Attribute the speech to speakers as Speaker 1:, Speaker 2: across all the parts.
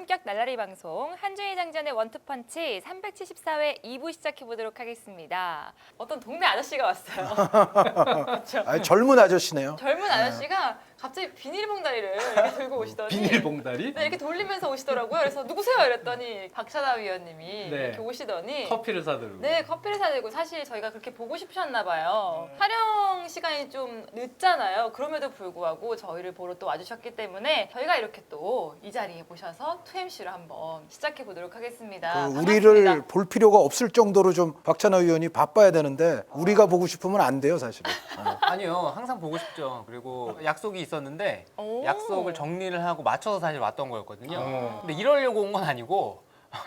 Speaker 1: 고품격 날라리 방송 한준희 장전의 원투펀치 374회 2부 시작해보도록 하겠습니다. 어떤 동네 아저씨가 왔어요. 그렇죠?
Speaker 2: 아니, 젊은 아저씨네요.
Speaker 1: 젊은 아저씨가 갑자기 비닐봉다리를 이렇게 들고 오시더니
Speaker 3: 비닐봉다리?
Speaker 1: 네, 이렇게 돌리면서 오시더라고요. 그래서 누구세요? 이랬더니 박찬하 위원님이
Speaker 3: 네.
Speaker 1: 이렇게 오시더니
Speaker 3: 커피를 사들고.
Speaker 1: 네, 커피를 사들고 사실 저희가 그렇게 보고 싶으셨나 봐요. 촬영 시간이 좀 늦잖아요. 그럼에도 불구하고 저희를 보러 또 와주셨기 때문에 저희가 이렇게 또 이 자리에 모셔서 2MC를 한번 시작해 보도록 하겠습니다.
Speaker 2: 우리를 볼 필요가 없을 정도로 좀 박찬하 위원이 바빠야 되는데 우리가 보고 싶으면 안 돼요, 사실은.
Speaker 4: 아니요, 항상 보고 싶죠. 그리고 약속이 있었는데
Speaker 1: 오.
Speaker 4: 약속을 정리를 하고 맞춰서 사실 왔던 거였거든요.
Speaker 3: 어.
Speaker 4: 근데 이러려고 온 건 아니고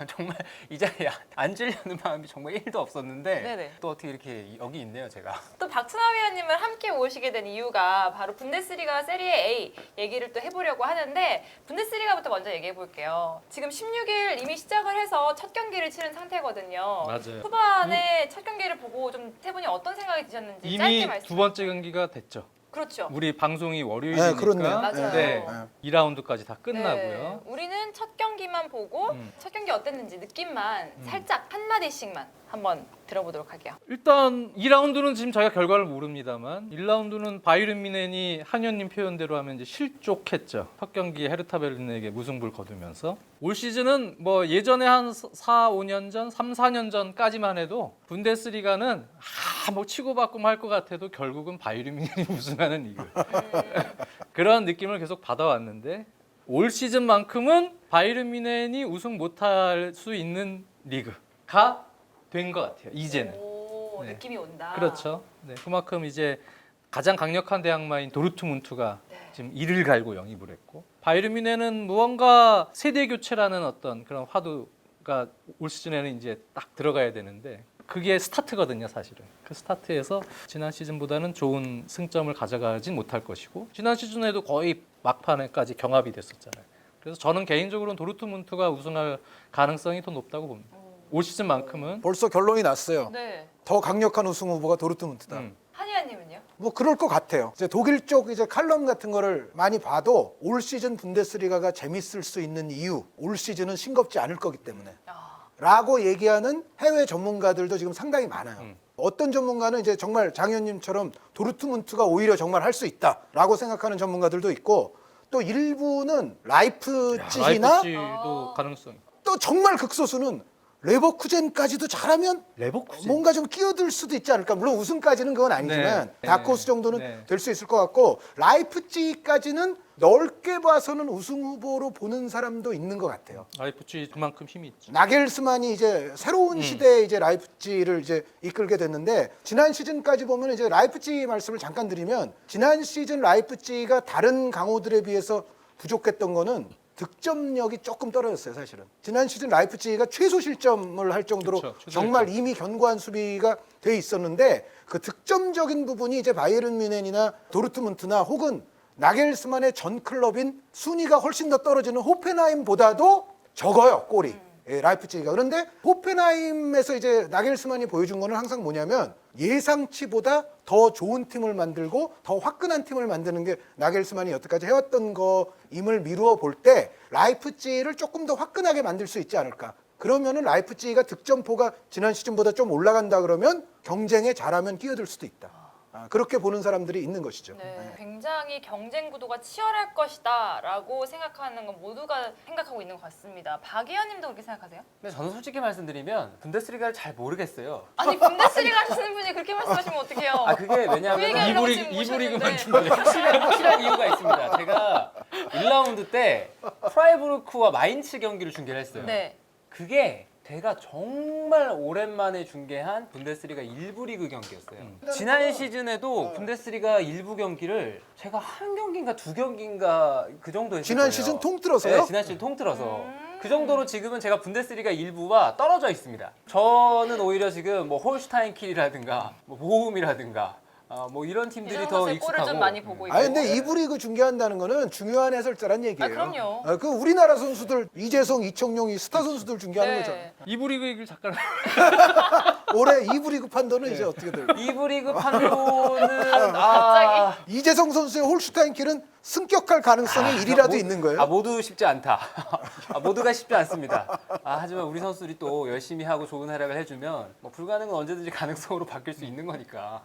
Speaker 4: 정말 이 자리에 앉으려는 마음이 정말 1도 없었는데
Speaker 1: 네네.
Speaker 4: 또 어떻게 이렇게 여기 있네요, 제가.
Speaker 1: 또 박찬하 위원님을 함께 모시게 된 이유가 바로 분데스리가 세리에 A 얘기를 또 해보려고 하는데 분데스리가부터 먼저 얘기해 볼게요. 지금 16일 이미 시작을 해서 첫 경기를 치른 상태거든요.
Speaker 3: 맞아요.
Speaker 1: 후반에 첫 경기를 보고 좀 세 분이 어떤 생각이 드셨는지
Speaker 3: 이미
Speaker 1: 짧게 말씀.
Speaker 3: 두 번째 경기가 됐죠.
Speaker 1: 그렇죠.
Speaker 3: 우리 방송이 월요일이니까
Speaker 2: 네, 그렇네요.
Speaker 1: 맞아요.
Speaker 3: 네,
Speaker 2: 네.
Speaker 3: 2라운드까지 다 끝나고요.
Speaker 1: 네, 우리는 첫 경기만 보고 첫 경기 어땠는지 느낌만 살짝 한마디씩만 한번 들어보도록 할게요.
Speaker 3: 일단 2라운드는 지금 저희가 결과를 모릅니다만 1라운드는 바이른 미넨이 한현님 표현대로 하면 이제 실족했죠. 첫 경기에 헤르타 베를린에게 무승부를 거두면서 올 시즌은 뭐 예전에 한 4, 5년 전, 3, 4년 전까지만 해도 분데스리가는 뭐 치고받고 말 것 같아도 결국은 바이른 미넨이 우승하는 리그. 그런 느낌을 계속 받아왔는데 올 시즌만큼은 바이른 미넨이 우승 못할 수 있는 리그가 된 것 같아요. 이제는.
Speaker 1: 오,
Speaker 3: 네.
Speaker 1: 느낌이 온다.
Speaker 3: 그렇죠. 네, 그만큼 이제 가장 강력한 대항마인 도르트문트가
Speaker 1: 네.
Speaker 3: 지금 이를 갈고 영입을 했고 바이에른 뮌헨은 무언가 세대 교체라는 어떤 그런 화두가 올 시즌에는 이제 딱 들어가야 되는데 그게 스타트거든요, 사실은. 그 스타트에서 지난 시즌보다는 좋은 승점을 가져가진 못할 것이고 지난 시즌에도 거의 막판에까지 경합이 됐었잖아요. 그래서 저는 개인적으로는 도르트문트가 우승할 가능성이 더 높다고 봅니다. 올 시즌만큼은
Speaker 2: 벌써 결론이 났어요.
Speaker 1: 네.
Speaker 2: 더 강력한 우승 후보가 도르트문트다.
Speaker 1: 한의원님은요?
Speaker 2: 뭐 그럴 것 같아요. 이제 독일 쪽 이제 칼럼 같은 거를 많이 봐도 올 시즌 분데스리가가 재밌을 수 있는 이유, 올 시즌은 싱겁지 않을 거기 때문에. 라고 얘기하는 해외 전문가들도 지금 상당히 많아요. 어떤 전문가는 이제 정말 장 의원님처럼 도르트문트가 오히려 정말 할 수 있다라고 생각하는 전문가들도 있고 또 일부는 라이프치히나
Speaker 3: 라이프치히도 가능성이.
Speaker 2: 또 정말 극소수는 레버쿠젠까지도 잘하면
Speaker 3: 레버쿠젠.
Speaker 2: 뭔가 좀 끼어들 수도 있지 않을까. 물론 우승까지는 그건 아니지만
Speaker 3: 네.
Speaker 2: 다크호스 정도는
Speaker 3: 네.
Speaker 2: 될 수 있을 것 같고 라이프치히까지는 넓게 봐서는 우승 후보로 보는 사람도 있는 것 같아요.
Speaker 3: 라이프치히 그만큼 힘이 있죠.
Speaker 2: 나겔스만이 이제 새로운 시대에 이제 라이프치히를 이제 이끌게 됐는데 지난 시즌까지 보면 이제 라이프치히 말씀을 잠깐 드리면 지난 시즌 라이프치히가 다른 강호들에 비해서 부족했던 거는 득점력이 조금 떨어졌어요, 사실은. 지난 시즌 라이프치히가 최소 실점을 할 정도로
Speaker 3: 그렇죠, 최소
Speaker 2: 정말
Speaker 3: 실점.
Speaker 2: 이미 견고한 수비가 돼 있었는데 그 득점적인 부분이 이제 바이에른 뮌헨이나 도르트문트나 혹은 나겔스만의 전 클럽인 순위가 훨씬 더 떨어지는 호펜하임보다도 적어요, 골이. 예, 라이프치히가. 그런데 호펜하임에서 이제 나겔스만이 보여준 거는 항상 뭐냐면 예상치보다 더 좋은 팀을 만들고 더 화끈한 팀을 만드는 게 나겔스만이 여태까지 해왔던 거임을 미루어 볼 때 라이프치히를 조금 더 화끈하게 만들 수 있지 않을까. 그러면은 라이프치히가 득점포가 지난 시즌보다 좀 올라간다 그러면 경쟁에 잘하면 끼어들 수도 있다. 그렇게 보는 사람들이 있는 것이죠.
Speaker 1: 네, 굉장히 경쟁 구도가 치열할 것이다 라고 생각하는 건 모두가 생각하고 있는 것 같습니다. 박 의원님도 그렇게 생각하세요?
Speaker 4: 근데 저는 솔직히 말씀드리면 분데스리가를 잘 모르겠어요.
Speaker 1: 아니 분데스리가 하시는 분이 그렇게 말씀하시면 어떡해요?
Speaker 4: 아, 그게 왜냐하면
Speaker 1: 그 얘기하려고 지금
Speaker 3: 이부
Speaker 1: 모셨는데.
Speaker 3: 리그만 준비해.
Speaker 4: 확실한 이유가 있습니다. 제가 1라운드 때 프라이부르크와 마인츠 경기를 중계를 했어요.
Speaker 1: 네.
Speaker 4: 그게 제가 정말 오랜만에 중계한 분데스리가 1부 리그 경기였어요. 지난 시즌에도 분데스리가 1부 경기를 제가 한 경기인가 두 경기인가 그 정도 했어요.
Speaker 2: 지난 시즌 통틀어서요?
Speaker 4: 네, 지난 시즌 통틀어서. 그 정도로 지금은 제가 분데스리가 1부와 떨어져 있습니다. 저는 오히려 지금 뭐 홀슈타인 킬이라든가 뭐 보훔이라든가 뭐 이런 팀들이 더
Speaker 1: 이정도의 골을
Speaker 4: 익숙하고.
Speaker 1: 좀 많이 보고 있고.
Speaker 2: 아니 근데 이부 리그 중계한다는 거는 중요한 해설자란 얘기예요.
Speaker 1: 그럼요.
Speaker 2: 그 우리나라 선수들 이재성, 이청용이 스타 선수들 중계하는 거죠.
Speaker 1: 네.
Speaker 3: 이부 리그 얘기를 잠깐.
Speaker 2: 올해 2부 리그 판도는 이제 어떻게 될까?
Speaker 4: 2부 리그 판도는
Speaker 2: 이재성 선수의 홀슈타인킬은 승격할 가능성이 1이라도 있는 거예요?
Speaker 4: 모두 쉽지 않다. 모두가 쉽지 않습니다. 하지만 우리 선수들이 또 열심히 하고 좋은 활약을 해주면 뭐 불가능은 언제든지 가능성으로 바뀔 수 있는 거니까.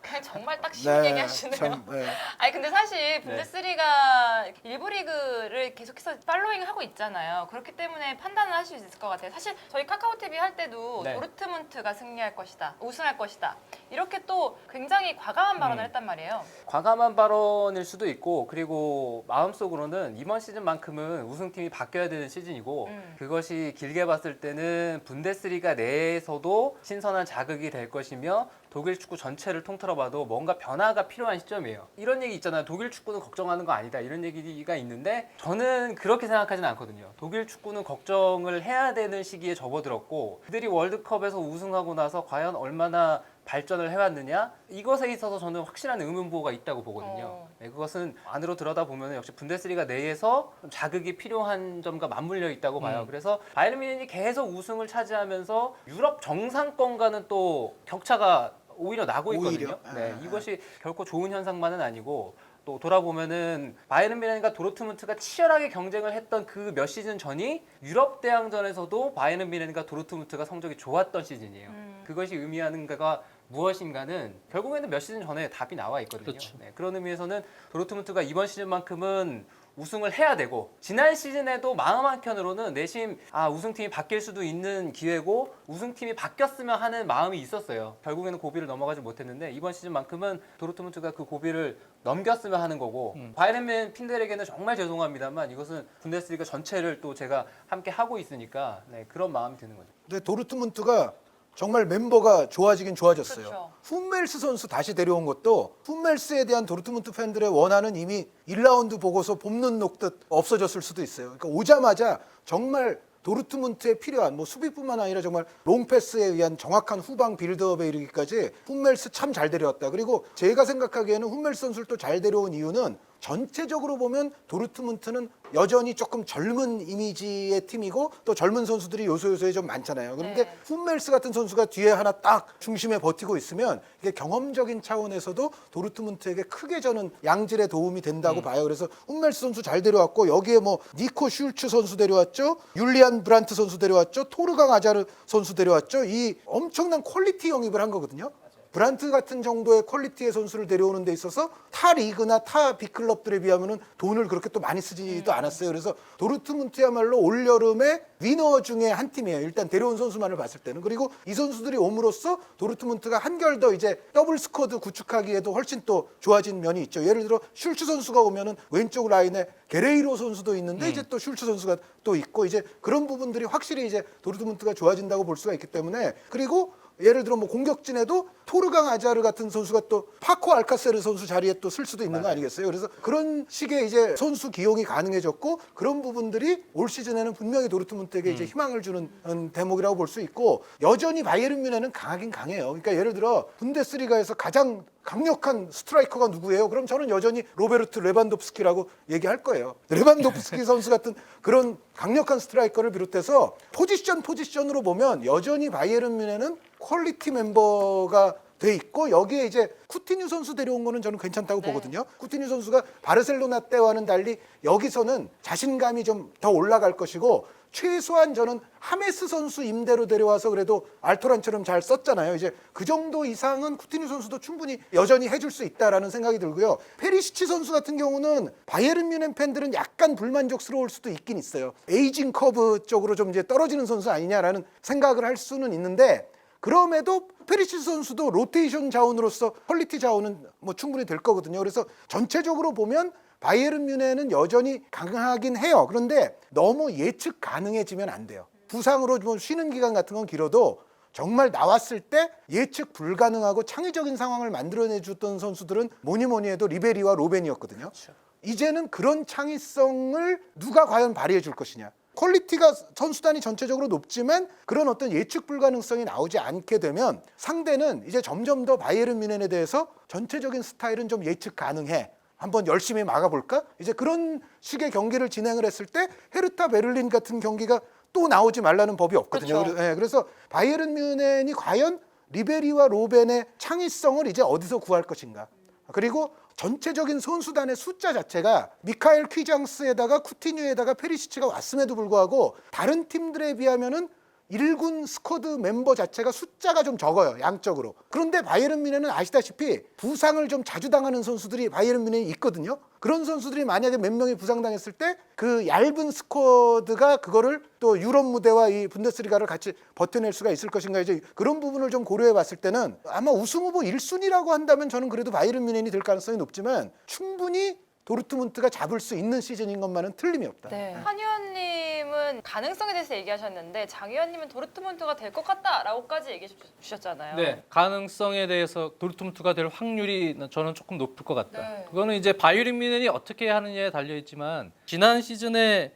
Speaker 1: 그냥 정말 딱 쉬운 얘기 하시네요.
Speaker 2: 참, 네.
Speaker 1: 아니 근데 사실 분데스리가 일부 리그를 계속해서 팔로잉하고 있잖아요. 그렇기 때문에 판단을 하실 수 있을 것 같아요. 사실 저희 카카오 TV 할 때도
Speaker 4: 네.
Speaker 1: 도르트문트가 승리할 것이다, 우승할 것이다 이렇게 또 굉장히 과감한 발언을 했단 말이에요.
Speaker 4: 과감한 발언일 수도 있고 그리고 마음속으로는 이번 시즌만큼은 우승팀이 바뀌어야 되는 시즌이고 그것이 길게 봤을 때는 분데스리가 내에서도 신선한 자극이 될 것이며 독일 축구 전체를 통틀어봐도 뭔가 변화가 필요한 시점이에요. 이런 얘기 있잖아요. 독일 축구는 걱정하는 거 아니다. 이런 얘기가 있는데 저는 그렇게 생각하지는 않거든요. 독일 축구는 걱정을 해야 되는 시기에 접어들었고 그들이 월드컵에서 우승하고 나서 과연 얼마나 발전을 해왔느냐 이것에 있어서 저는 확실한 의문부호가 있다고 보거든요. 네, 그것은 안으로 들여다보면 역시 분데스리가 내에서 좀 자극이 필요한 점과 맞물려 있다고 봐요. 그래서 바이에른 뮌헨이 계속 우승을 차지하면서 유럽 정상권과는 또 격차가 오히려 나고 있거든요.
Speaker 2: 오히려?
Speaker 4: 네, 이것이 결코 좋은 현상만은 아니고 또 돌아보면은 바이에른 뮌헨과 도르트문트가 치열하게 경쟁을 했던 그 몇 시즌 전이 유럽 대항전에서도 바이에른 뮌헨과 도르트문트가 성적이 좋았던 시즌이에요. 그것이 의미하는 거가 무엇인가는 결국에는 몇 시즌 전에 답이 나와 있거든요.
Speaker 3: 그렇죠.
Speaker 4: 네, 그런 의미에서는 도르트문트가 이번 시즌만큼은 우승을 해야 되고 지난 시즌에도 마음 한켠으로는 내심 우승팀이 바뀔 수도 있는 기회고 우승팀이 바뀌었으면 하는 마음이 있었어요. 결국에는 고비를 넘어가지 못했는데 이번 시즌만큼은 도르트문트가 그 고비를 넘겼으면 하는 거고 바이에른 뮌헨 팬들에게는 정말 죄송합니다만 이것은 분데스리가 전체를 또 제가 함께 하고 있으니까 그런 마음이 드는 거죠.
Speaker 2: 근데 도르트문트가 정말 멤버가 좋아지긴 좋아졌어요.
Speaker 1: 그렇죠.
Speaker 2: 훈멜스 선수 다시 데려온 것도 훈멜스에 대한 도르트문트 팬들의 원하는 이미 1라운드 보고서 봄눈 녹듯 없어졌을 수도 있어요. 그러니까 오자마자 정말 도르트문트에 필요한 수비뿐만 아니라 정말 롱패스에 의한 정확한 후방 빌드업에 이르기까지 훈멜스 참 잘 데려왔다. 그리고 제가 생각하기에는 훈멜스 선수를 또 잘 데려온 이유는 전체적으로 보면 도르트문트는 여전히 조금 젊은 이미지의 팀이고 또 젊은 선수들이 요소요소에 좀 많잖아요. 그런데
Speaker 1: 네.
Speaker 2: 훈멜스 같은 선수가 뒤에 하나 딱 중심에 버티고 있으면 이게 경험적인 차원에서도 도르트문트에게 크게 저는 양질의 도움이 된다고 봐요. 그래서 훈멜스 선수 잘 데려왔고 여기에 니코 슐츠 선수 데려왔죠. 율리안 브란트 선수 데려왔죠. 토르강 아자르 선수 데려왔죠. 이 엄청난 퀄리티 영입을 한 거거든요. 브란트 같은 정도의 퀄리티의 선수를 데려오는 데 있어서 타 리그나 타 빅클럽들에 비하면 돈을 그렇게 또 많이 쓰지도 않았어요. 그래서 도르트문트야말로 올여름에 위너 중에 한 팀이에요. 일단 데려온 선수만을 봤을 때는. 그리고 이 선수들이 옴으로써 도르트문트가 한결 더 이제 더블 스쿼드 구축하기에도 훨씬 또 좋아진 면이 있죠. 예를 들어 슐츠 선수가 오면은 왼쪽 라인에 게레이로 선수도 있는데 이제 또 슐츠 선수가 또 있고 이제 그런 부분들이 확실히 이제 도르트문트가 좋아진다고 볼 수가 있기 때문에 그리고 예를 들어 공격진에도 토르강 아자르 같은 선수가 또 파코 알카세르 선수 자리에 또 쓸 수도 있는 거 아니겠어요? 그래서 그런 식의 이제 선수 기용이 가능해졌고 그런 부분들이 올 시즌에는 분명히 도르트문트에게 이제 희망을 주는 대목이라고 볼 수 있고 여전히 바이에른 뮌헨은 강하긴 강해요. 그러니까 예를 들어 분데스리가에서 가장 강력한 스트라이커가 누구예요? 그럼 저는 여전히 로베르트 레반도프스키라고 얘기할 거예요. 레반도프스키 선수 같은 그런 강력한 스트라이커를 비롯해서 포지션으로 보면 여전히 바이에른 뮌헨은 퀄리티 멤버가 돼 있고 여기에 이제 쿠티뉴 선수 데려온 거는 저는 괜찮다고 보거든요. 쿠티뉴 선수가 바르셀로나 때와는 달리 여기서는 자신감이 좀 더 올라갈 것이고 최소한 저는 하메스 선수 임대로 데려와서 그래도 알토란처럼 잘 썼잖아요. 이제 그 정도 이상은 쿠티뉴 선수도 충분히 여전히 해줄 수 있다라는 생각이 들고요. 페리시치 선수 같은 경우는 바이에른 뮌헨 팬들은 약간 불만족스러울 수도 있긴 있어요. 에이징 커브 쪽으로 좀 이제 떨어지는 선수 아니냐라는 생각을 할 수는 있는데 그럼에도 페리시치 선수도 로테이션 자원으로서 퀄리티 자원은 충분히 될 거거든요. 그래서 전체적으로 보면 바이에른 뮌헨은 여전히 강하긴 해요. 그런데 너무 예측 가능해지면 안 돼요. 부상으로 좀 쉬는 기간 같은 건 길어도 정말 나왔을 때 예측 불가능하고 창의적인 상황을 만들어내줬던 선수들은 뭐니 해도 리베리와 로벤이었거든요.
Speaker 4: 그렇죠.
Speaker 2: 이제는 그런 창의성을 누가 과연 발휘해 줄 것이냐. 퀄리티가 선수단이 전체적으로 높지만 그런 어떤 예측 불가능성이 나오지 않게 되면 상대는 이제 점점 더 바이에른 뮌헨에 대해서 전체적인 스타일은 좀 예측 가능해. 한번 열심히 막아볼까? 이제 그런 식의 경기를 진행을 했을 때 헤르타 베를린 같은 경기가 또 나오지 말라는 법이 없거든요.
Speaker 1: 그렇죠.
Speaker 2: 그래서 바이에른 뮌헨이 과연 리베리와 로벤의 창의성을 이제 어디서 구할 것인가. 그리고 전체적인 선수단의 숫자 자체가 미카엘 퀴장스에다가 쿠티뉴에다가 페리시치가 왔음에도 불구하고 다른 팀들에 비하면은 1군 스쿼드 멤버 자체가 숫자가 좀 적어요, 양적으로. 그런데 바이에른 뮌헨은 아시다시피 부상을 좀 자주 당하는 선수들이 바이에른 뮌헨이 있거든요. 그런 선수들이 만약에 몇 명이 부상당했을 때 그 얇은 스쿼드가 그거를 또 유럽 무대와 이 분데스리가를 같이 버텨낼 수가 있을 것인가, 이제 그런 부분을 좀 고려해 봤을 때는 아마 우승 후보 1순위라고 한다면 저는 그래도 바이에른 뮌헨이 될 가능성이 높지만 충분히 도르트문트가 잡을 수 있는 시즌인 것만은 틀림이 없다.
Speaker 1: 네. 한 의원님은 가능성에 대해서 얘기하셨는데 장 의원님은 도르트문트가 될 것 같다라고까지 얘기해 주셨잖아요.
Speaker 3: 네, 가능성에 대해서 도르트문트가 될 확률이 저는 조금 높을 것 같다.
Speaker 1: 네.
Speaker 3: 그거는 이제 바이에른 뮌헨이 어떻게 하느냐에 달려 있지만 지난 시즌에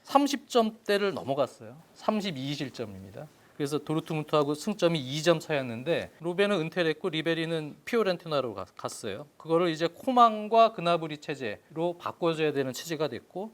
Speaker 3: 30점대를 넘어갔어요. 32실점입니다. 그래서 도르트문트하고 승점이 2점 차였는데 로벤은 은퇴를 했고 리베리는 피오렌티나로 갔어요. 그거를 이제 코만과 그나브리 체제로 바꿔줘야 되는 체제가 됐고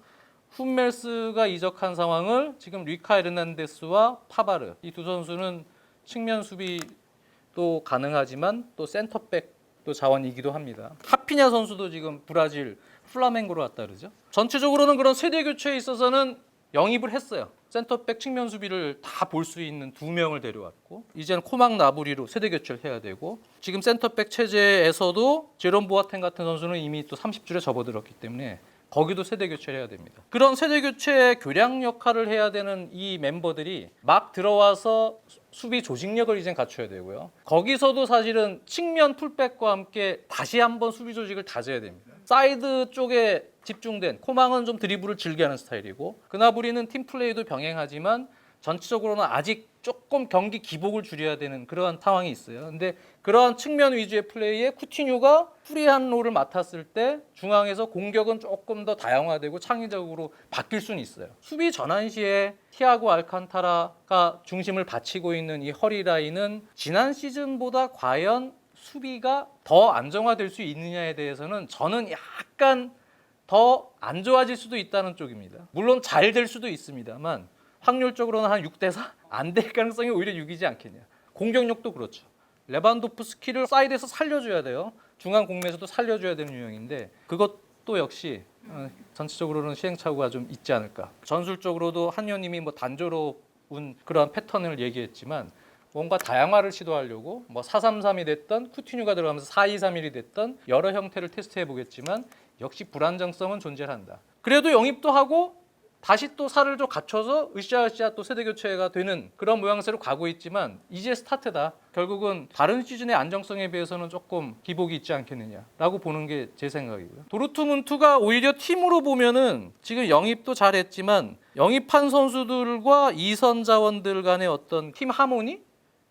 Speaker 3: 훈멜스가 이적한 상황을 지금 리카 에르난데스와 파바르 이 두 선수는 측면 수비도 가능하지만 또 센터백도 자원이기도 합니다. 하피냐 선수도 지금 브라질 플라멩고로 갔다 그러죠. 전체적으로는 그런 세대 교체에 있어서는 영입을 했어요. 센터백 측면 수비를 다 볼 수 있는 2명을 데려왔고 이제는 코막 나부리로 세대 교체를 해야 되고 지금 센터백 체제에서도 제롬 보아텐 같은 선수는 이미 또 30줄에 접어들었기 때문에 거기도 세대 교체를 해야 됩니다. 그런 세대 교체의 교량 역할을 해야 되는 이 멤버들이 막 들어와서 수비 조직력을 이제 갖춰야 되고요. 거기서도 사실은 측면 풀백과 함께 다시 한번 수비 조직을 다져야 됩니다. 사이드 쪽에 집중된 코망은 좀 드리블을 즐겨하는 스타일이고 그나브리는 팀 플레이도 병행하지만 전체적으로는 아직 조금 경기 기복을 줄여야 되는 그러한 상황이 있어요. 근데 그러한 측면 위주의 플레이에 쿠티뉴가 프리한 롤을 맡았을 때 중앙에서 공격은 조금 더 다양화되고 창의적으로 바뀔 수는 있어요. 수비 전환 시에 티아고 알칸타라가 중심을 바치고 있는 이 허리 라인은 지난 시즌보다 과연 수비가 더 안정화될 수 있느냐에 대해서는 저는 약간 더 안 좋아질 수도 있다는 쪽입니다. 물론 잘 될 수도 있습니다만 확률적으로는 한 6대4 안 될 가능성이 오히려 6이지 않겠냐. 공격력도 그렇죠. 레반도프스키를 사이드에서 살려줘야 돼요. 중앙 공략에서도 살려줘야 되는 유형인데 그것도 역시 전체적으로는 시행착오가 좀 있지 않을까. 전술적으로도 한 의원님이 뭐 단조로운 그러한 패턴을 얘기했지만 뭔가 다양화를 시도하려고 뭐 4-3-3이 됐던 쿠티뉴가 들어가면서 4-2-3-1이 됐던 여러 형태를 테스트해 보겠지만 역시 불안정성은 존재한다. 그래도 영입도 하고 다시 또 살을 좀 갖춰서 으쌰으쌰 또 세대 교체가 되는 그런 모양새로 가고 있지만 이제 스타트다. 결국은 다른 시즌의 안정성에 비해서는 조금 기복이 있지 않겠느냐라고 보는 게 제 생각이고요. 도르트문트가 오히려 팀으로 보면은 지금 영입도 잘했지만 영입한 선수들과 이선 자원들 간의 어떤 팀 하모니?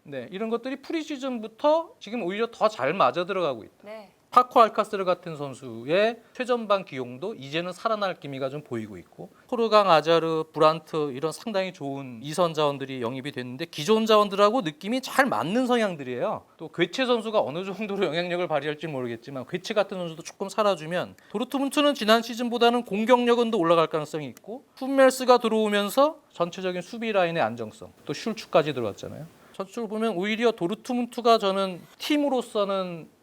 Speaker 3: 네, 이런 것들이 프리시즌부터 지금 오히려 더 잘 맞아 들어가고 있다.
Speaker 1: 네.
Speaker 3: 파코 알카스르 같은 선수의 최전방 기용도 이제는 살아날 기미가 좀 보이고 있고 포르강, 아자르, 브란트 이런 상당히 좋은 이선 자원들이 영입이 됐는데 기존 자원들하고 느낌이 잘 맞는 성향들이에요. 또 괴체 선수가 어느 정도로 영향력을 발휘할지 모르겠지만 괴체 같은 선수도 조금 살아주면 도르트문트는 지난 시즌보다는 공격력은 더 올라갈 가능성이 있고 훈멜스가 들어오면서 전체적인 수비 라인의 안정성 또 슐츠까지 들어왔잖아요. 전체적으로 보면 오히려 도르트문트가 저는 팀으로서는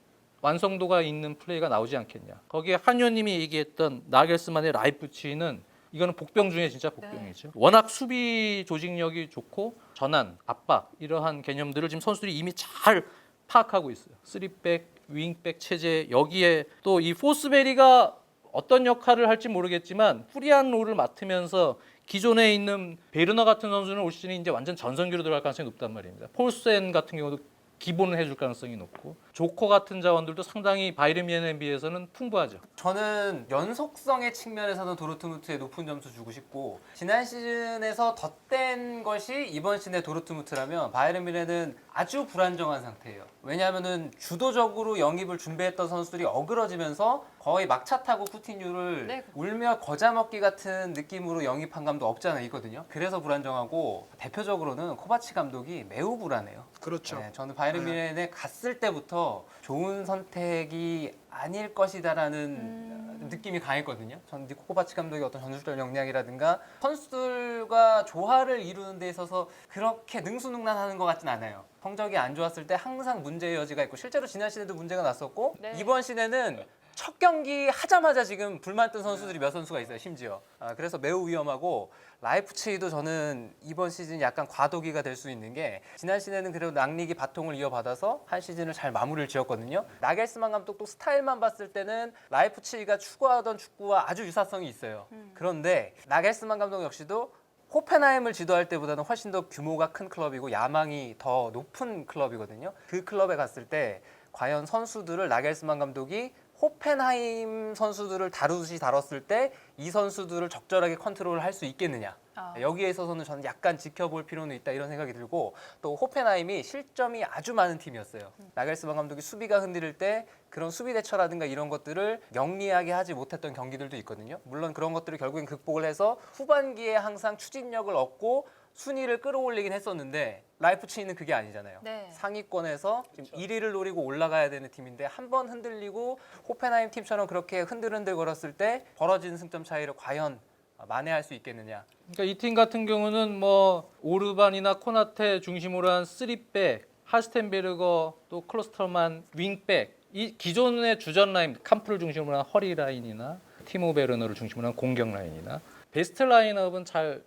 Speaker 3: 완성도가 있는 플레이가 나오지 않겠냐. 거기에 한 의원님이 얘기했던 나겔스만의 라이프치히는 이거는 복병 중에 진짜 복병이죠. 워낙 수비 조직력이 좋고 전환, 압박 이러한 개념들을 지금 선수들이 이미 잘 파악하고 있어요. 3백, 윙백 체제 여기에 또 이 포스베리가 어떤 역할을 할지 모르겠지만 프리한 롤을 맡으면서 기존에 있는 베르너 같은 선수는 올 시즌에 이제 완전 전성기로 들어갈 가능성이 높단 말입니다. 폴센 같은 경우도 기본을 해줄 가능성이 높고 조커 같은 자원들도 상당히 바이에른 뮌헨에 비해서는 풍부하죠.
Speaker 4: 저는 연속성의 측면에서는 도르트문트에 높은 점수 주고 싶고 지난 시즌에서 덧댄 것이 이번 시즌의 도르트문트라면 바이에른 뮌헨은 아주 불안정한 상태예요. 왜냐하면은 주도적으로 영입을 준비했던 선수들이 어그러지면서 거의 막차 타고 쿠티뉴를
Speaker 1: 네.
Speaker 4: 울며 거자 먹기 같은 느낌으로 영입한 감도 없지 않아 있거든요. 그래서 불안정하고 대표적으로는 코바치 감독이 매우 불안해요.
Speaker 2: 그렇죠.
Speaker 4: 네, 저는 바이에른 뮌헨에 갔을 때부터 좋은 선택이 아닐 것이다라는 느낌이 강했거든요. 전 니코코바치 감독의 어떤 전술적 역량이라든가 선수들과 조화를 이루는 데 있어서 그렇게 능수능란하는 것 같진 않아요. 성적이 안 좋았을 때 항상 문제의 여지가 있고 실제로 지난 시즌에도 문제가 났었고
Speaker 1: 네.
Speaker 4: 이번 시즌에는 첫 경기 하자마자 지금 불만 뜬 선수들이 몇 선수가 있어요, 심지어. 그래서 매우 위험하고 라이프치히도 저는 이번 시즌 약간 과도기가 될 수 있는 게 지난 시즌에는 그래도 랑리기 바통을 이어받아서 한 시즌을 잘 마무리를 지었거든요. 나겔스만 감독도 스타일만 봤을 때는 라이프치히가 추구하던 축구와 아주 유사성이 있어요. 그런데 나겔스만 감독 역시도 호펜하임을 지도할 때보다는 훨씬 더 규모가 큰 클럽이고 야망이 더 높은 클럽이거든요. 그 클럽에 갔을 때 과연 선수들을 나겔스만 감독이 호펜하임 선수들을 다루듯이 다뤘을 때 이 선수들을 적절하게 컨트롤을 할 수 있겠느냐. 여기에 있어서는 저는 약간 지켜볼 필요는 있다 이런 생각이 들고 또 호펜하임이 실점이 아주 많은 팀이었어요. 나겔스만 감독이 수비가 흔들릴 때 그런 수비 대처라든가 이런 것들을 영리하게 하지 못했던 경기들도 있거든요. 물론 그런 것들을 결국엔 극복을 해서 후반기에 항상 추진력을 얻고 순위를 끌어올리긴 했었는데 라이프치히는 그게 아니잖아요.
Speaker 1: 네.
Speaker 4: 상위권에서 지금 1위를 노리고 올라가야 되는 팀인데 한 번 흔들리고 호펜하임 팀처럼 그렇게 흔들흔들 걸었을 때 벌어진 승점 차이를 과연 만회할 수 있겠느냐.
Speaker 3: 그러니까 이 팀 같은 경우는 뭐 오르반이나 코나테 중심으로 한 3백, 하스텐베르거 또 클로스터만 윙백 이 기존의 주전 라인 캄프를 중심으로 한 허리 라인이나 티모 베르너를 중심으로 한 공격 라인이나 베스트 라인업은 잘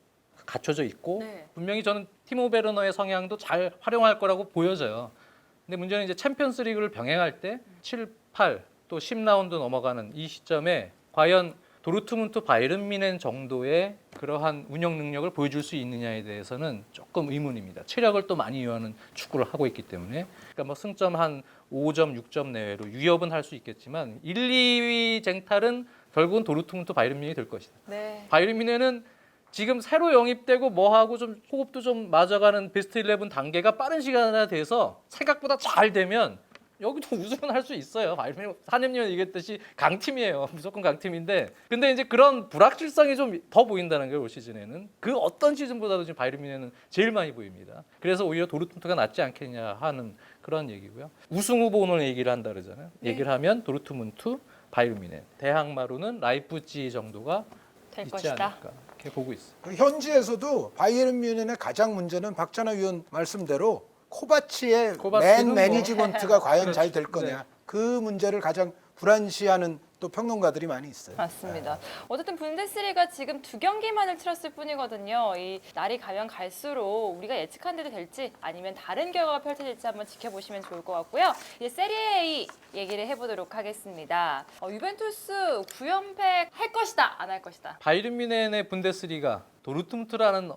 Speaker 3: 갖춰져 있고
Speaker 1: 네.
Speaker 3: 분명히 저는 티모 베르너의 성향도 잘 활용할 거라고 보여져요. 근데 문제는 이제 챔피언스 리그를 병행할 때 7, 8, 또 10라운드 넘어가는 이 시점에 과연 도르트문트 바이른 미넨 정도의 그러한 운영 능력을 보여줄 수 있느냐에 대해서는 조금 의문입니다. 체력을 또 많이 요하는 축구를 하고 있기 때문에 그러니까 뭐 승점 한 5점, 6점 내외로 유협은 할 수 있겠지만 1, 2위 쟁탈은 결국은 도르트문트 바이른 미넨이 될 것이다.
Speaker 1: 네.
Speaker 3: 바이른 미넨은 지금 새로 영입되고 뭐하고 좀 호흡도 좀 맞아가는 베스트 11 단계가 빠른 시간에 돼서 생각보다 잘 되면 여기도 우승은 할 수 있어요. 바이른 미넨 사님님이 얘기했듯이 강팀이에요. 무조건 강팀인데 근데 이제 그런 불확실성이 좀 더 보인다는 거예요. 올 시즌에는. 그 어떤 시즌보다도 지금 바이른 미넨은 제일 많이 보입니다. 그래서 오히려 도르트문트가 낫지 않겠냐 하는 그런 얘기고요. 우승 후보 오늘 얘기를 한다 그러잖아요.
Speaker 1: 네.
Speaker 3: 얘기를 하면 도르트문트, 바이른 미넨. 대항마루는 라이프치히 정도가
Speaker 1: 될
Speaker 3: 있지
Speaker 1: 것이다.
Speaker 3: 않을까 이렇게 보고 있어요.
Speaker 2: 그 현지에서도 바이에른 뮌헨의 가장 문제는 박찬하 위원 말씀대로 코바치의
Speaker 3: 코바치는
Speaker 2: 맨 매니지먼트가 과연 잘 될
Speaker 3: 그렇죠.
Speaker 2: 거냐. 그 문제를 가장 불안시하는 또 평론가들이 많이 있어요.
Speaker 1: 맞습니다. 어쨌든 분데스리가 지금 2경기만을 치렀을 뿐이거든요. 이 날이 가면 갈수록 우리가 예측한 대로 될지 아니면 다른 결과가 펼쳐질지 한번 지켜보시면 좋을 것 같고요. 이제 세리에 A 얘기를 해보도록 하겠습니다. 유벤투스 9연패 할 것이다, 안 할 것이다.
Speaker 3: 바이른 뮌헨의 분데스리가 도르트문트라는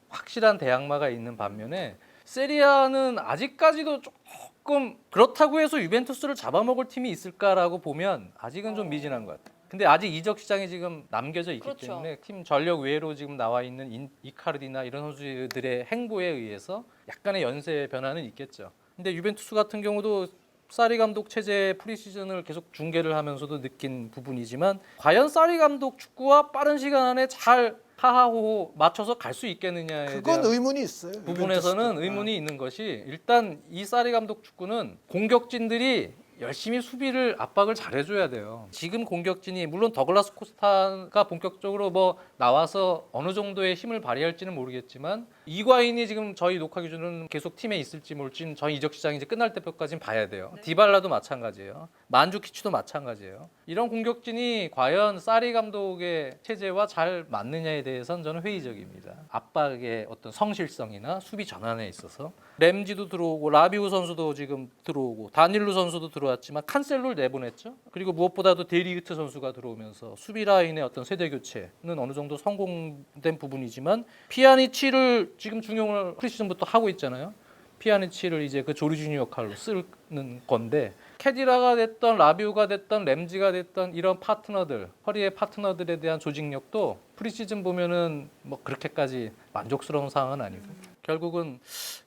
Speaker 3: 확실한 대항마가 있는 반면에 세리아는 아직까지도 조금 그렇다고 해서 유벤투스를 잡아먹을 팀이 있을까라고 보면 아직은 좀 미진한 것 같아요. 근데 아직 이적 시장이 지금 남겨져 있기
Speaker 1: 그렇죠.
Speaker 3: 때문에 팀 전력 외로 지금 나와 있는 이카르디나 이런 선수들의 행보에 의해서 약간의 연쇄 변화는 있겠죠. 근데 유벤투스 같은 경우도 사리 감독 체제 프리시즌을 계속 중계를 하면서도 느낀 부분이지만 과연 사리 감독 축구와 빠른 시간 안에 잘 하하호호 맞춰서 갈 수 있겠느냐에
Speaker 2: 그건
Speaker 3: 대한
Speaker 2: 의문이 있어요.
Speaker 3: 부분에서는
Speaker 2: 유벤투스도.
Speaker 3: 의문이 있는 것이 일단 이 사리 감독 축구는 공격진들이 열심히 수비를 압박을 잘해줘야 돼요. 지금 공격진이 물론 더글라스 코스타가 본격적으로 뭐 나와서 어느 정도의 힘을 발휘할지는 모르겠지만 이과인이 지금 저희 녹화 기준은 계속 팀에 있을지 모를지는 저희 이적 시장이 이제 끝날 때까지는 봐야 돼요.
Speaker 1: 네.
Speaker 3: 디발라도 마찬가지예요. 만주키치도 마찬가지예요. 이런 공격진이 과연 사리 감독의 체제와 잘 맞느냐에 대해서는 저는 회의적입니다. 압박의 어떤 성실성이나 수비 전환에 있어서 램지도 들어오고 라비우 선수도 지금 들어오고 다닐루 선수도 들어왔지만 칸셀로를 내보냈죠. 그리고 무엇보다도 데리히트 선수가 들어오면서 수비 라인의 어떤 세대 교체는 어느 정도 성공된 부분이지만 피아니치를 지금 중용을 프리시즌부터 하고 있잖아요. 피아니치를 이제 그 조르지니 역할로 쓰는 건데 캐디라가 됐던 라비우가 됐던 램지가 됐던 이런 파트너들 허리의 파트너들에 대한 조직력도 프리시즌 보면은 뭐 그렇게까지 만족스러운 상황은 아니고 결국은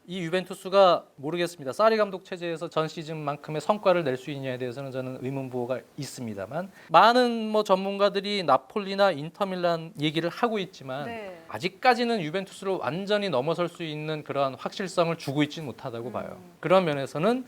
Speaker 3: 이 유벤투스가 모르겠습니다. 사리 감독 체제에서 전 시즌만큼의 성과를 낼 수 있냐에 대해서는 저는 의문부호가 있습니다만 많은 뭐 전문가들이 나폴리나 인터밀란 얘기를 하고 있지만
Speaker 1: 네.
Speaker 3: 아직까지는 유벤투스를 완전히 넘어설 수 있는 그런 확실성을 주고 있지는 못하다고 봐요. 그런 면에서는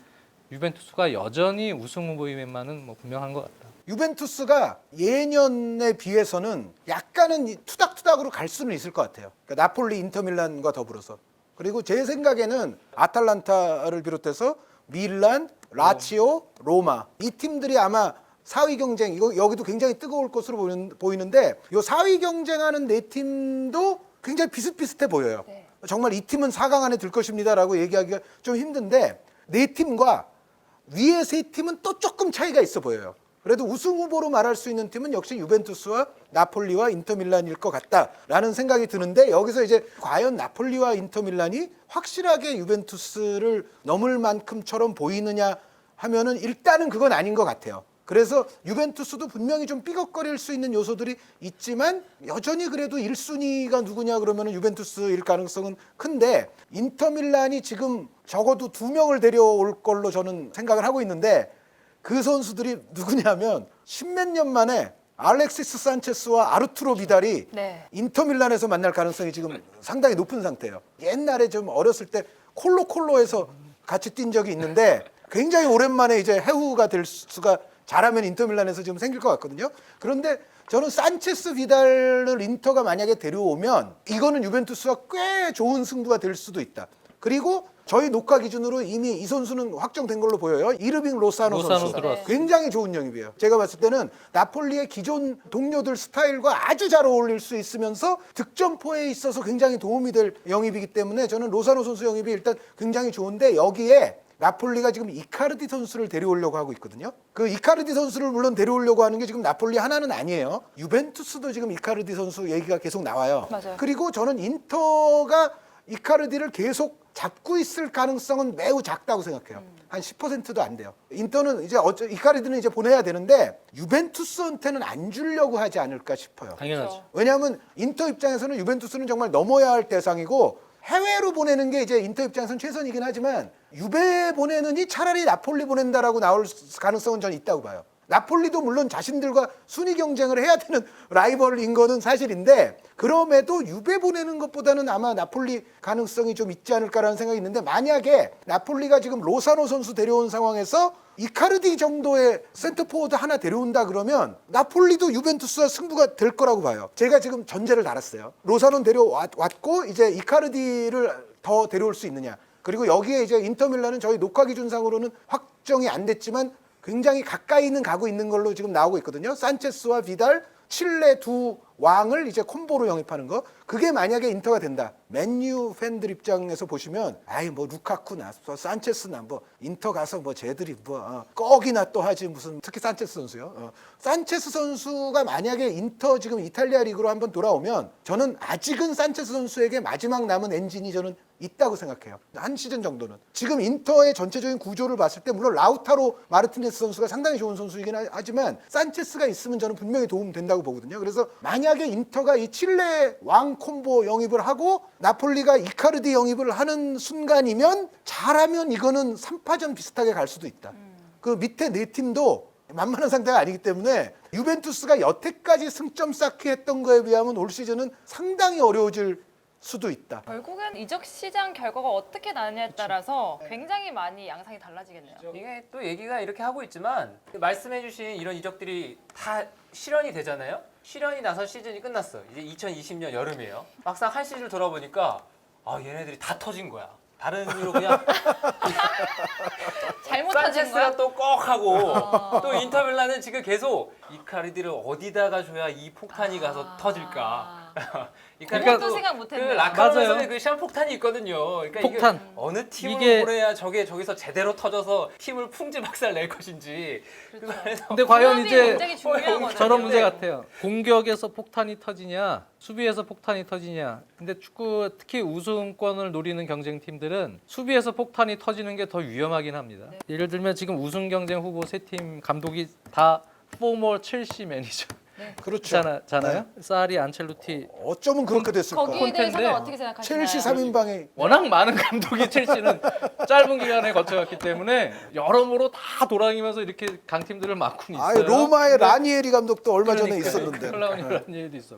Speaker 3: 유벤투스가 여전히 우승 후보임에만은 뭐 분명한 것 같다.
Speaker 2: 유벤투스가 예년에 비해서는 약간은 투닥투닥으로 갈 수는 있을 것 같아요. 그러니까 나폴리, 인터밀란과 더불어서. 그리고 제 생각에는 아탈란타를 비롯해서 밀란, 라치오, 로마 이 팀들이 아마 4위 경쟁 여기도 굉장히 뜨거울 것으로 보이는데 이 4위 경쟁하는 네 팀도 굉장히 비슷비슷해 보여요.
Speaker 1: 네.
Speaker 2: 정말 이 팀은 4강 안에 들 것입니다라고 얘기하기가 좀 힘든데 네 팀과 위에 세 팀은 또 조금 차이가 있어 보여요. 그래도 우승 후보로 말할 수 있는 팀은 역시 유벤투스와 나폴리와 인터밀란일 것 같다라는 생각이 드는데 여기서 이제 과연 나폴리와 인터밀란이 확실하게 유벤투스를 넘을 만큼처럼 보이느냐 하면은 일단은 그건 아닌 것 같아요. 그래서 유벤투스도 분명히 좀 삐걱거릴 수 있는 요소들이 있지만 여전히 그래도 1순위가 누구냐 그러면은 유벤투스일 가능성은 큰데 인터밀란이 지금 적어도 2명을 데려올 걸로 저는 생각을 하고 있는데 그 선수들이 누구냐면 십몇 년 만에 알렉시스 산체스와 아르투로 비달이
Speaker 1: 네.
Speaker 2: 인터밀란에서 만날 가능성이 지금 상당히 높은 상태예요. 옛날에 좀 어렸을 때 콜로콜로에서 같이 뛴 적이 있는데 굉장히 오랜만에 이제 해후가 될 수가 잘하면 인터밀란에서 지금 생길 것 같거든요. 그런데 저는 산체스 비달을 인터가 만약에 데려오면 이거는 유벤투스와 꽤 좋은 승부가 될 수도 있다. 그리고 저희 녹화 기준으로 이미 이 선수는 확정된 걸로 보여요. 이르빙 로사노 선수.
Speaker 3: 들어왔어요.
Speaker 2: 굉장히 좋은 영입이에요. 제가 봤을 때는 나폴리의 기존 동료들 스타일과 아주 잘 어울릴 수 있으면서 득점포에 있어서 굉장히 도움이 될 영입이기 때문에 저는 로사노 선수 영입이 일단 굉장히 좋은데 여기에 나폴리가 지금 이카르디 선수를 데려오려고 하고 있거든요. 그 이카르디 선수를 물론 데려오려고 하는 게 지금 나폴리 하나는 아니에요. 유벤투스도 지금 이카르디 선수 얘기가 계속 나와요.
Speaker 1: 맞아요.
Speaker 2: 그리고 저는 인터가 이카르디를 계속 잡고 있을 가능성은 매우 작다고 생각해요. 한 10%도 안 돼요. 인터는 이제 이카르디는 이제 보내야 되는데 유벤투스한테는 안 주려고 하지 않을까 싶어요.
Speaker 3: 당연하죠.
Speaker 1: 그렇죠.
Speaker 2: 왜냐하면 인터 입장에서는 유벤투스는 정말 넘어야 할 대상이고 해외로 보내는 게 이제 인터 입장에서는 최선이긴 하지만 유베 보내느니 차라리 나폴리 보낸다라고 나올 가능성은 저는 있다고 봐요. 나폴리도 물론 자신들과 순위 경쟁을 해야 되는 라이벌인 거는 사실인데 그럼에도 유베 보내는 것보다는 아마 나폴리 가능성이 좀 있지 않을까라는 생각이 있는데 만약에 나폴리가 지금 로사노 선수 데려온 상황에서 이카르디 정도의 센터포워드 하나 데려온다 그러면 나폴리도 유벤투스와 승부가 될 거라고 봐요. 제가 지금 전제를 달았어요. 로사노 데려왔고 이제 이카르디를 더 데려올 수 있느냐. 그리고 여기에 이제 인터밀란은 저희 녹화 기준상으로는 확정이 안 됐지만 굉장히 가까이는 가고 있는 걸로 지금 나오고 있거든요. 산체스와 비달, 칠레 두 왕을 이제 콤보로 영입하는 거. 그게 만약에 인터가 된다. 맨유 팬들 입장에서 보시면 아이 뭐 루카쿠나 산체스나 뭐 인터 가서 뭐 쟤들이 뭐 꺽이나 또 하지 무슨 특히 산체스 선수요. 산체스 선수가 만약에 인터 지금 이탈리아 리그로 한번 돌아오면 저는 아직은 산체스 선수에게 마지막 남은 엔진이 저는 있다고 생각해요. 한 시즌 정도는. 지금 인터의 전체적인 구조를 봤을 때 물론 라우타로 마르티네스 선수가 상당히 좋은 선수이긴 하지만 산체스가 있으면 저는 분명히 도움 된다고 보거든요. 그래서 만약에 인터가 이 칠레 왕 콤보 영입을 하고 나폴리가 이카르디 영입을 하는 순간이면 잘하면 이거는 3파전 비슷하게 갈 수도 있다. 그 밑에 네 팀도 만만한 상태가 아니기 때문에 유벤투스가 여태까지 승점 쌓기 했던 거에 비하면 올 시즌은 상당히 어려워질 수도 있다.
Speaker 1: 결국엔 이적 시장 결과가 어떻게 나느냐에 따라서 굉장히 많이 양상이 달라지겠네요.
Speaker 4: 이게 또 얘기가 이렇게 하고 있지만 말씀해주신 이런 이적들이 다 실현이 되잖아요. 실현이 나서 시즌이 끝났어. 이제 2020년 여름이에요. 막상 한 시즌을 돌아보니까 얘네들이 다 터진 거야. 다른 이유로 그냥
Speaker 1: 잘못 터진
Speaker 4: 산체스가
Speaker 1: 거야?
Speaker 4: 또 꺽 하고 또 인터밀란은 지금 계속 이카르디를 어디다가 줘야 이 폭탄이 가서 터질까.
Speaker 1: 그러니까 또 생각 못했네요.
Speaker 4: 그 라카론에서는
Speaker 3: 맞아요.
Speaker 4: 그 샴폭탄이 있거든요. 그러니까
Speaker 3: 폭탄.
Speaker 4: 이게 어느 팀을
Speaker 3: 이게-
Speaker 4: 보내야 저기서 제대로 터져서 팀을 풍지박살 낼 것인지.
Speaker 1: 그렇죠.
Speaker 4: 그래서
Speaker 3: 근데 과연
Speaker 1: 궁합이
Speaker 3: 이제
Speaker 1: 굉장히 중요하거든요.
Speaker 3: 저런 문제 같아요. 공격에서 폭탄이 터지냐, 수비에서 폭탄이 터지냐. 근데 축구 특히 우승권을 노리는 경쟁 팀들은 수비에서 폭탄이 터지는 게 더 위험하긴 합니다.
Speaker 1: 네.
Speaker 3: 예를 들면 지금 우승 경쟁 후보 세 팀 감독이 다 포머 첼시 매니저
Speaker 2: 그렇죠.
Speaker 3: 잖아요. 사리, 안첼로티.
Speaker 2: 어쩌면 그렇게 됐을까?
Speaker 1: 거기에 대해서는
Speaker 3: 콘테인데
Speaker 1: 어떻게 생각하시나요?
Speaker 2: 첼시 3인방에
Speaker 3: 워낙 많은 감독이 첼시는 짧은 기간에 거쳐갔기 때문에 여러모로 다 돌아다니면서 이렇게 강팀들을 맡고 있어요.
Speaker 2: 아예 로마의 라니에리 감독도 얼마 전에
Speaker 3: 그러니까요.
Speaker 2: 있었는데.
Speaker 3: 클라운이라는 얘기도 있어.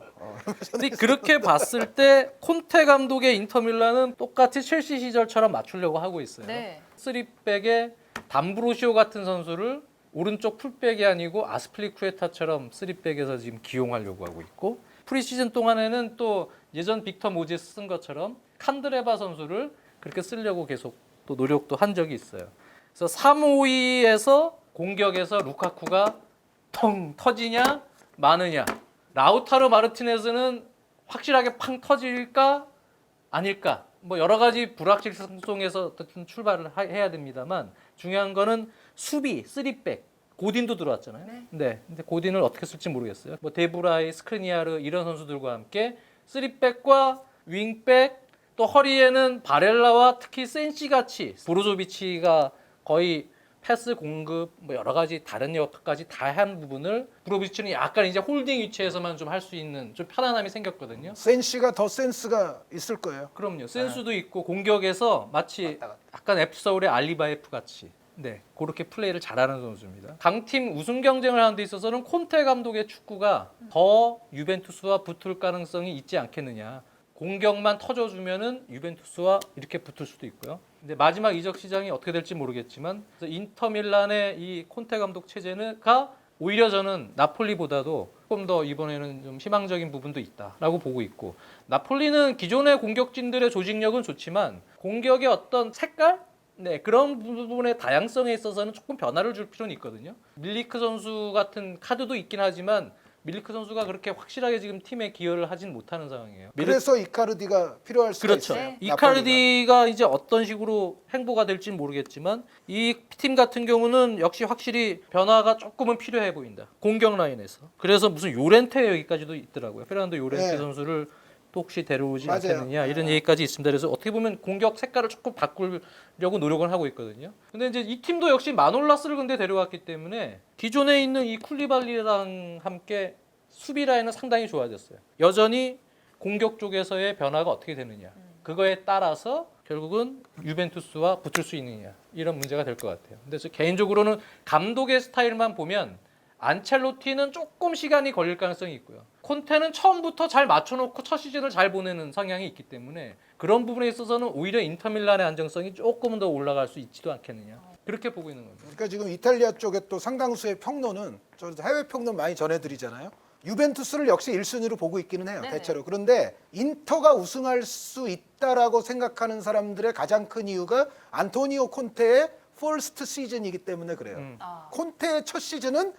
Speaker 3: 근데 그렇게 봤을 때 콘테 감독의 인터밀란은 똑같이 첼시 시절처럼 맞추려고 하고 있어요.
Speaker 1: 네.
Speaker 3: 3백에 담브로시오 같은 선수를 오른쪽 풀백이 아니고 아스플리쿠에타처럼 3백에서 지금 기용하려고 하고 있고 프리시즌 동안에는 또 예전 빅터 모제스 쓴 것처럼 칸드레바 선수를 그렇게 쓰려고 계속 또 노력도 한 적이 있어요. 그래서 3-5-2에서 공격에서 루카쿠가 텅 터지냐 마느냐 라우타로 마르티네즈는 확실하게 팡 터질까 아닐까 뭐 여러 가지 불확실성 속에서 어쨌든 출발을 해야 됩니다만 중요한 거는 수비 3백 고딘도 들어왔잖아요. 네. 근데 고딘을 어떻게 쓸지 모르겠어요. 뭐 데브라이, 스크리니아르 이런 선수들과 함께 3백과 윙백 또 허리에는 바렐라와 특히 센시 같이 브로조비치가 거의 패스 공급 뭐 여러 가지 다른 역할까지 다 한 부분을 브로비치는 약간 이제 홀딩 위치에서만 좀 할 수 있는 좀 편안함이 생겼거든요.
Speaker 2: 센시가 더 센스가 있을 거예요.
Speaker 3: 그럼요. 센스도 있고 공격에서 마치 약간 F서울의 알리바이프 같이 네 그렇게 플레이를 잘하는 선수입니다. 강팀 우승 경쟁을 하는 데 있어서는 콘테 감독의 축구가 더 유벤투스와 붙을 가능성이 있지 않겠느냐. 공격만 터져주면은 유벤투스와 이렇게 붙을 수도 있고요. 근데 마지막 이적 시장이 어떻게 될지 모르겠지만 그래서 인터밀란의 이 콘테 감독 체제가 오히려 저는 나폴리보다도 조금 더 이번에는 좀 희망적인 부분도 있다라고 보고 있고 나폴리는 기존의 공격진들의 조직력은 좋지만 공격의 어떤 색깔? 네 그런 부분의 다양성에 있어서는 조금 변화를 줄 필요는 있거든요. 밀리크 선수 같은 카드도 있긴 하지만 밀리크 선수가 그렇게 확실하게 지금 팀에 기여를 하진 못하는 상황이에요.
Speaker 2: 그래서 이카르디가 필요할 수가
Speaker 3: 그렇죠.
Speaker 2: 있어요. 나폴리가.
Speaker 3: 이카르디가 이제 어떤 식으로 행보가 될지는 모르겠지만 이 팀 같은 경우는 역시 확실히 변화가 조금은 필요해 보인다. 공격 라인에서. 그래서 무슨 요렌테 여기까지도 있더라고요. 페르난도 요렌테
Speaker 2: 네.
Speaker 3: 선수를 또 혹시 데려오지
Speaker 2: 맞아요.
Speaker 3: 않겠느냐 이런 얘기까지 있습니다. 그래서 어떻게 보면 공격 색깔을 조금 바꾸려고 노력을 하고 있거든요. 근데 이제 이 팀도 역시 마놀라스를 근데 데려왔기 때문에 기존에 있는 이 쿨리발리랑 함께 수비 라인은 상당히 좋아졌어요. 여전히 공격 쪽에서의 변화가 어떻게 되느냐. 그거에 따라서 결국은 유벤투스와 붙을 수 있느냐. 이런 문제가 될 것 같아요. 근데 저 개인적으로는 감독의 스타일만 보면 안첼로티는 조금 시간이 걸릴 가능성이 있고요. 콘테는 처음부터 잘 맞춰놓고 첫 시즌을 잘 보내는 성향이 있기 때문에 그런 부분에 있어서는 오히려 인터밀란의 안정성이 조금은 더 올라갈 수 있지도 않겠느냐. 그렇게 보고 있는 겁니다.
Speaker 2: 그러니까 지금 이탈리아 쪽에 또 상당수의 평론은 저 해외 평론 많이 전해드리잖아요. 유벤투스를 역시 1순위로 보고 있기는 해요.
Speaker 1: 네네.
Speaker 2: 대체로. 그런데 인터가 우승할 수 있다라고 생각하는 사람들의 가장 큰 이유가 안토니오 콘테의 퍼스트 시즌이기 때문에 그래요. 콘테의 첫 시즌은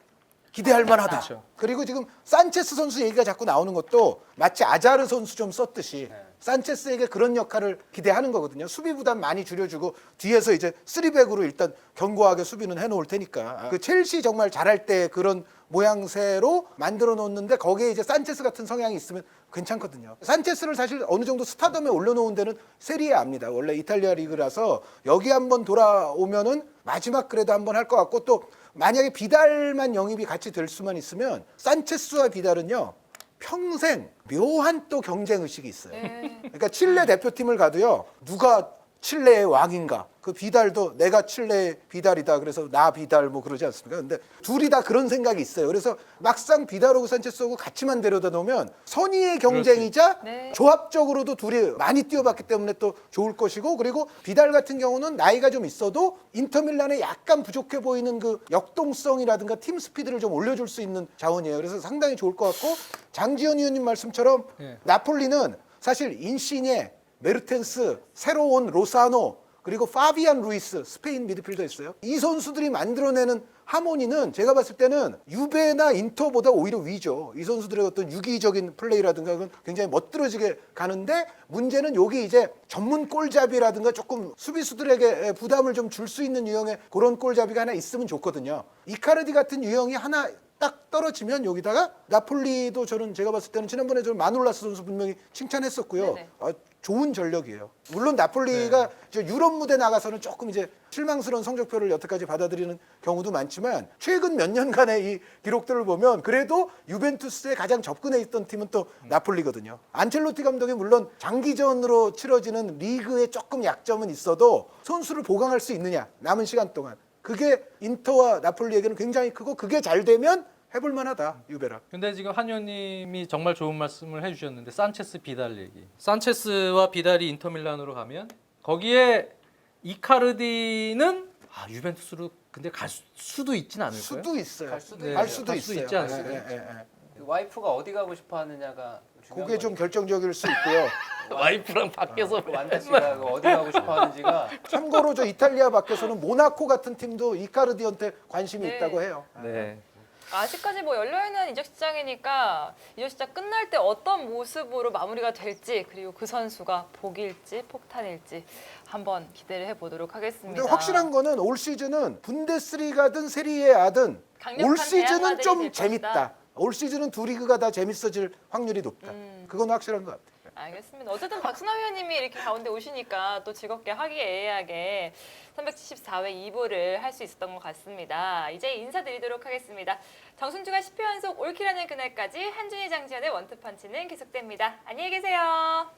Speaker 2: 기대할 만하다.
Speaker 3: 그렇죠.
Speaker 2: 그리고 지금 산체스 선수 얘기가 자꾸 나오는 것도 마치 아자르 선수 좀 썼듯이 산체스에게 그런 역할을 기대하는 거거든요. 수비 부담 많이 줄여주고 뒤에서 이제 3백으로 일단 견고하게 수비는 해놓을 테니까. 그 첼시 정말 잘할 때 그런 모양새로 만들어 놓는데 거기에 이제 산체스 같은 성향이 있으면 괜찮거든요. 산체스를 사실 어느 정도 스타덤에 올려놓은 데는 세리에 압니다. 원래 이탈리아 리그라서 여기 한번 돌아오면은 마지막 그래도 한번 할 것 같고 또 만약에 비달만 영입이 같이 될 수만 있으면 산체스와 비달은요 평생 묘한 또 경쟁 의식이 있어요. 그러니까 칠레 대표팀을 가도요 누가 칠레의 왕인가? 그 비달도 내가 칠레의 비달이다. 그래서 나 비달 뭐 그러지 않습니까? 근데 둘이 다 그런 생각이 있어요. 그래서 막상 비달하고 산체스하고 같이만 데려다 놓으면 선의의 경쟁이자
Speaker 1: 네.
Speaker 2: 조합적으로도 둘이 많이 뛰어봤기 때문에 또 좋을 것이고 그리고 비달 같은 경우는 나이가 좀 있어도 인터밀란에 약간 부족해 보이는 그 역동성이라든가 팀 스피드를 좀 올려줄 수 있는 자원이에요. 그래서 상당히 좋을 것 같고 장지현 의원님 말씀처럼
Speaker 3: 네.
Speaker 2: 나폴리는 사실 인시녜 메르텐스, 새로 온 로사노, 그리고 파비안 루이스, 스페인 미드필더 있어요. 이 선수들이 만들어내는 하모니는 제가 봤을 때는 유베나 인터보다 오히려 위죠. 이 선수들의 어떤 유기적인 플레이라든가 그건 굉장히 멋들어지게 가는데 문제는 여기 이제 전문 골잡이라든가 조금 수비수들에게 부담을 좀 줄 수 있는 유형의 그런 골잡이가 하나 있으면 좋거든요. 이카르디 같은 유형이 하나 딱 떨어지면 여기다가 나폴리도 저는 제가 봤을 때는 지난번에 저 마놀라스 선수 분명히 칭찬했었고요.
Speaker 1: 네네.
Speaker 2: 좋은 전력이에요. 물론 나폴리가 저 유럽 무대 나가서는 조금 이제 실망스러운 성적표를 여태까지 받아들이는 경우도 많지만 최근 몇 년간의 이 기록들을 보면 그래도 유벤투스에 가장 접근해 있던 팀은 또 나폴리거든요. 안첼로티 감독이 물론 장기전으로 치러지는 리그에 조금 약점은 있어도 선수를 보강할 수 있느냐 남은 시간 동안 그게 인터와 나폴리에게는 굉장히 크고 그게 잘 되면 해볼 만하다 유베라.
Speaker 3: 근데 지금 한 의원님이 정말 좋은 말씀을 해주셨는데 산체스 비달 얘기. 산체스와 비달이 인터밀란으로 가면 거기에 이카르디는 유벤투스로 근데 갈 수도 있진 않을까요?
Speaker 2: 수도 있어요.
Speaker 4: 갈 수도
Speaker 3: 네,
Speaker 2: 갈
Speaker 3: 갈
Speaker 2: 수도
Speaker 3: 수도
Speaker 2: 있어요.
Speaker 3: 있지 않을까요?
Speaker 2: 예, 예, 예.
Speaker 4: 와이프가 어디 가고 싶어 하느냐가 중요한
Speaker 2: 그게 좀
Speaker 4: 거죠.
Speaker 2: 결정적일 수 있고요.
Speaker 3: 와이프랑 밖에서
Speaker 4: 완다 씨가 어디 가고 싶어 하는지가
Speaker 2: 참고로 저 이탈리아 밖에서는 모나코 같은 팀도 이카르디한테 관심이
Speaker 1: 네.
Speaker 2: 있다고 해요.
Speaker 3: 네.
Speaker 1: 아직까지 뭐 열려있는 이적 시장이니까 이적 시장 끝날 때 어떤 모습으로 마무리가 될지 그리고 그 선수가 복일지 폭탄일지 한번 기대를 해보도록 하겠습니다.
Speaker 2: 근데 확실한 거는 올 시즌은 분데스리가든 세리에아든
Speaker 1: 강력한
Speaker 2: 올 시즌은
Speaker 1: 대항마들이
Speaker 2: 좀
Speaker 1: 될
Speaker 2: 재밌다.
Speaker 1: 것이다.
Speaker 2: 올 시즌은 두 리그가 다 재밌어질 확률이 높다. 그건 확실한 것 같아요.
Speaker 1: 알겠습니다. 어쨌든 박순하 위원님이 이렇게 가운데 오시니까 또 즐겁게 화기애애하게 374회 2부를 할 수 있었던 것 같습니다. 이제 인사드리도록 하겠습니다. 정순주가 10회 연속 올킬하는 그날까지 한준희 장지현의 원투펀치는 계속됩니다. 안녕히 계세요.